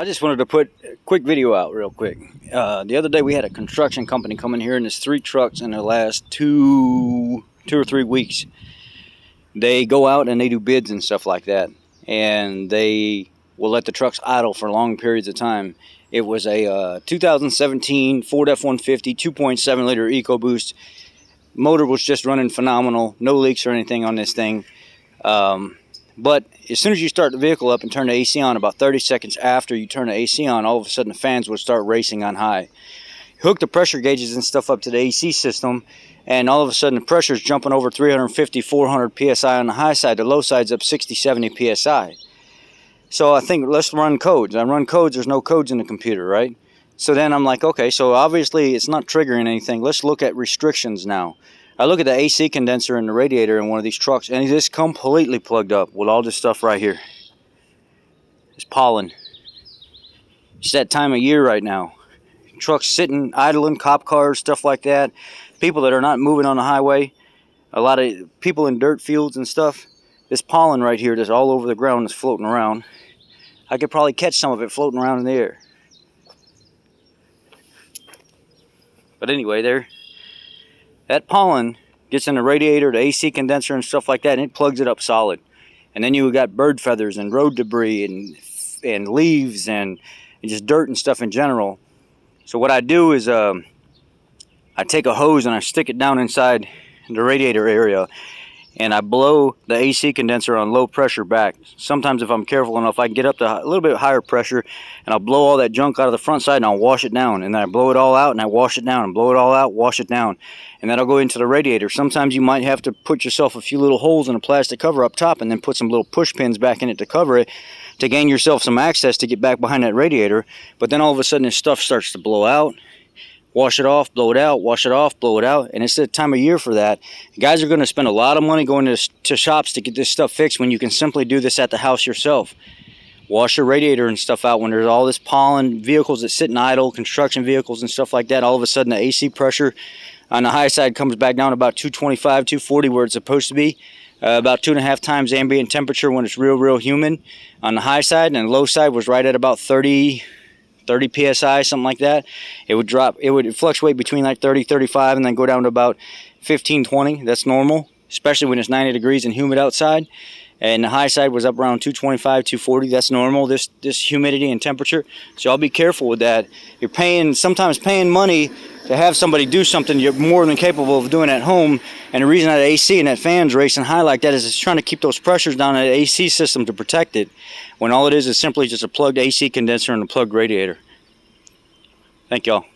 I just wanted to put a quick video out real quick. The other day we had a construction company come in here, and there's 3 trucks in the last two or 3 weeks. They go out and they do bids and stuff like that, and they will let the trucks idle for long periods of time. It was a 2017 Ford F-150 2.7 liter EcoBoost. Motor was just running phenomenal, no leaks or anything on this thing. But as soon as you start the vehicle up and turn the AC on, about 30 seconds after you turn the AC on, all of a sudden the fans would start racing on high. Hook the pressure gauges and stuff up to the AC system, and all of a sudden the pressure is jumping over 350, 400 PSI on the high side. The low side's up 60, 70 PSI. So I think, let's run codes. I run codes, there's no codes in the computer, right? So then I'm like, okay, so obviously it's not triggering anything. Let's look at restrictions now. I look at the AC condenser in the radiator in one of these trucks, and it is completely plugged up with all this stuff right here. It's pollen. It's that time of year right now. Trucks sitting, idling, cop cars, stuff like that. People that are not moving on the highway. A lot of people in dirt fields and stuff. This pollen right here that's all over the ground is floating around. I could probably catch some of it floating around in the air. But anyway, that pollen gets in the radiator, the AC condenser and stuff like that, and it plugs it up solid. And then you got bird feathers and road debris and leaves and just dirt and stuff in general. So what I do is I take a hose and I stick it down inside the radiator area, and I blow the AC condenser on low pressure back. Sometimes if I'm careful enough, I can get up to a little bit higher pressure, and I'll blow all that junk out of the front side and I'll wash it down. And then I blow it all out and I wash it down, and blow it all out, wash it down. And then I'll go into the radiator. Sometimes you might have to put yourself a few little holes in a plastic cover up top and then put some little push pins back in it to cover it, to gain yourself some access to get back behind that radiator. But then all of a sudden this stuff starts to blow out. Wash it off, blow it out, wash it off, blow it out. And it's the time of year for that. Guys are going to spend a lot of money going to shops to get this stuff fixed when you can simply do this at the house yourself. Wash your radiator and stuff out when there's all this pollen, vehicles that sit in idle, construction vehicles and stuff like that. All of a sudden the AC pressure on the high side comes back down about 225, 240 where it's supposed to be. About 2.5 times ambient temperature when it's real humid on the high side, and the low side was right at about 30 PSI, something like that. It would drop, it would fluctuate between like 30, 35 and then go down to about 15, 20. That's normal, especially when it's 90 degrees and humid outside. And the high side was up around 225, 240. That's normal, this humidity and temperature. So I'll be careful with that. You're sometimes paying money to have somebody do something you're more than capable of doing at home. And the reason that AC and that fan's racing high like that is it's trying to keep those pressures down in the AC system to protect it, when all it is simply just a plugged AC condenser and a plugged radiator. Thank y'all.